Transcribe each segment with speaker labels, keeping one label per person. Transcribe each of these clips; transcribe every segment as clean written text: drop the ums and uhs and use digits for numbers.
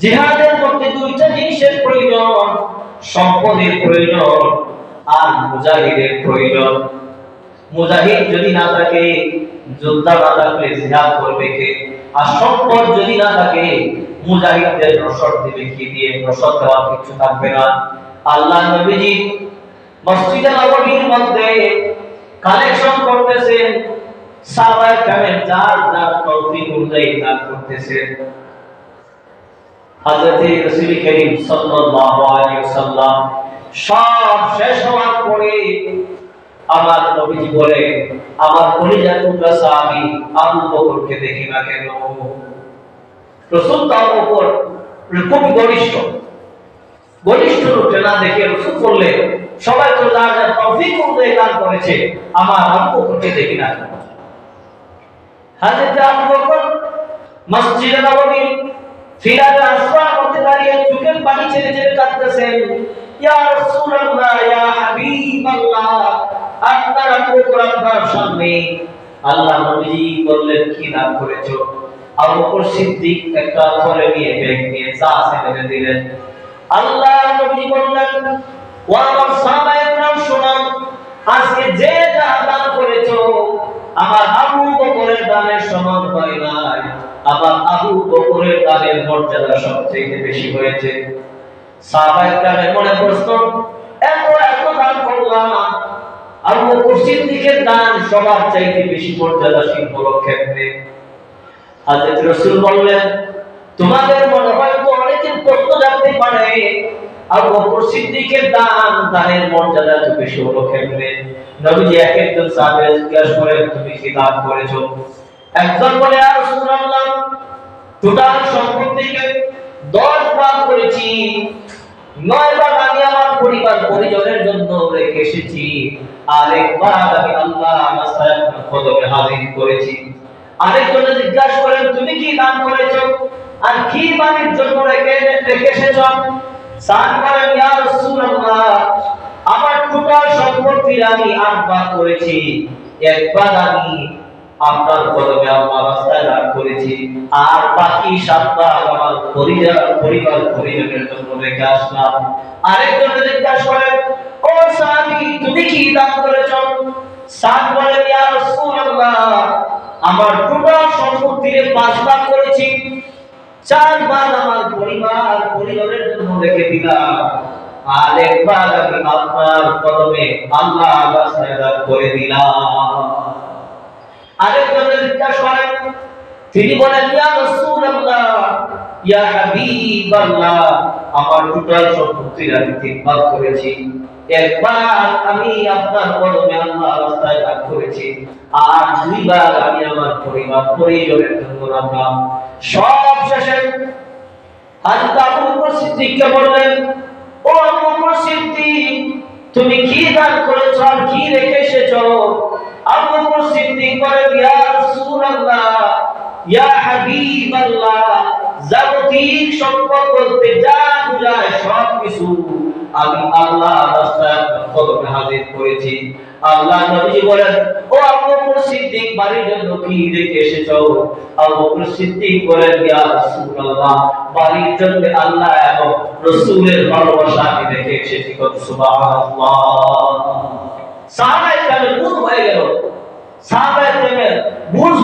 Speaker 1: জিহাদের মধ্যে দুইটা জিনিসের প্রয়োজন, সম্পদের প্রয়োজন আর মুজাহিদের প্রয়োজন। মুজাহিদ যদি না থাকে, যোদ্ধা না থাকলে জিহাদ করবে কে? আর সম্পদ যদি না থাকে, মুজাহিদদের রসদ দিবে কি দিয়ে? রসদ দেওয়ার কিছু থাকবে না। আল্লাহ নবীজি মসজিদে নববীর মধ্যে কালেকশন করতেছেন, সাহাবায়ে কেরাম যার যার তৌফিক অনুযায়ী দান করতেছেন। হযরত রাসূল করিম সাল্লাল্লাহু আলাইহি ওয়াসাল্লাম সব শেষ হওয়ার পরে আমার নবীজি বলে, আমার কলিজার টুকরা সাহাবী আবু বকরকে দেখি না কেন? রাসূল তার উপর খুব ঘনিষ্ঠ রূপে না দেখে রাসূল বললেন, সবাই তো যার যার তৌফিক অনুযায়ী দান করেছে, আমার আবু বকরকে দেখি না কেন? হযরত আবু বকর মসজিদে নববী ফিরাতে আসওয়ার মধ্যে দাঁড়িয়ে চোখের পানি ছেড়ে ছেড়ে কাঁদতেছেন, ইয়া রাসূলুল্লাহ, ইয়া হাবিবাল্লাহ, আপনার আবু বকর আপনার সামনে। আল্লাহ নবীজি বললেন, কি দান করেছো? আবু বকর সিদ্দিক একটা থলে নিয়ে ব্যাগ নিয়ে চা ছেড়ে দিলেন। আল্লাহ নবীজি বললেন, ও আমার সাহাবায়ে কেরাম শোনো, আজকে যে যা দান করেছো আমার আবু বকরের দানের সমান হয় নাই, আমার আবু বকরের দানের মর্যাদা সবচেয়ে বেশি হয়েছে। সাহাবায়ে কেরামের মনে প্রশ্ন, এত দান করলাম, আবু বকর সিদ্দিকের দান সবার চাইতে বেশি মর্যাদাশীল হলো কেমনে? হযরত রাসূল বললেন, তোমাদের মনে হয়তো অনেকের প্রশ্ন জানতে পারে, আবু বকর সিদ্দিকের দানের মর্যাদা এত বেশি হলো কেমনে? নবীজি একজন সাহাবীকে জিজ্ঞাসা করেন, তুমি কি দান করেছো? একজন বলে, ইয়া রাসূলুল্লাহ, টোটাল সম্পদ থেকে 10 ভাগ করেছি, 9 ভাগ আমি আমার পরিবার পরিজনের জন্য রেখে এসেছি, আর 1 ভাগ আমি আল্লাহ রাস্তায় কদমে হাজির করেছি। আরেকজন জিজ্ঞাসা করেন, তুমি কি দান করেছো আর কি বাড়ির জন্য রেখে এসেছো? সাদ বলেন, ইয়া রাসূলুল্লাহ, আমার টোটাল সম্পত্তির আমি 8 ভাগ করেছি, 1 ভাগ আমি আপনার কদমে আল্লাহ রাস্তায় দান করেছি, আর বাকি 7 ভাগ আমার পরিবার পরিজনের জন্য রেখে আসলাম। আরেকজন জিজ্ঞাসা করেন, ও সাহাবী, তুমি কি দান করেছো? সাদ বলেন, ইয়া রাসূলুল্লাহ, আমার টোটাল সম্পত্তির 5 ভাগ করেছি, 4 ভাগ আমার পরিবারের জন্য রেখে দিলাম, আর 1 ভাগ আমি আপনার কদমে আল্লাহ রাস্তায় দান করে দিলাম। আরেকজন জিজ্ঞাসা করেন, তিনি বলেন, ইয়া রাসূলুল্লাহ, ইয়া হাবিবাল্লাহ, আমার টোটাল সম্পত্তির আমি 3 ভাগ করেছি, 1 ভাগ আমি আপনার কদমে আল্লাহ রাস্তায় দান করেছি, আর 2 ভাগ আমি আমার পরিজনের জন্য রাখলাম। সব শেষে হযরত আবু বকর সিদ্দিককে বললেন, ও আবু বকর সিদ্দিক, তুমি কি দান করেছো আর কি রেখে এসেছো? আবু বকর সিদ্দিক বলেন, ইয়া রাসূলুল্লাহ, ইয়া হাবিবাল্লাহ, জাগতিক সম্পদ বলতে যা বোঝায় সবকিছু আমি আল্লাহ রাস্তায় কদমে হাজির করেছি। আল্লাহ নবীজি বলেন, ও আবু বকর সিদ্দিক, বাড়ির জন্য কি রেখে এসেছো? আবু বকর সিদ্দিক বলেন, ইয়া রাসূলুল্লাহ, বাড়ির জন্য আল্লাহ এবং রাসূলের ভালোবাসা আমি রেখে এসেছি। সুবহানাল্লাহ। সাহাবায়ে কেরামের বুঝ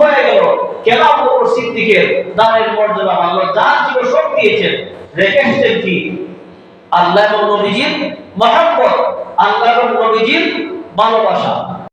Speaker 1: হয়ে গেল, কেন আবু বকর সিদ্দিকের দানের মর্যাদা আল্লাহ যা ছিল সব দিয়েছেন, রেখে এসেছেন কি? আল্লাহ এবং নবীজির মহব্বত, আল্লাহ এবং নবীজির ভালোবাসা।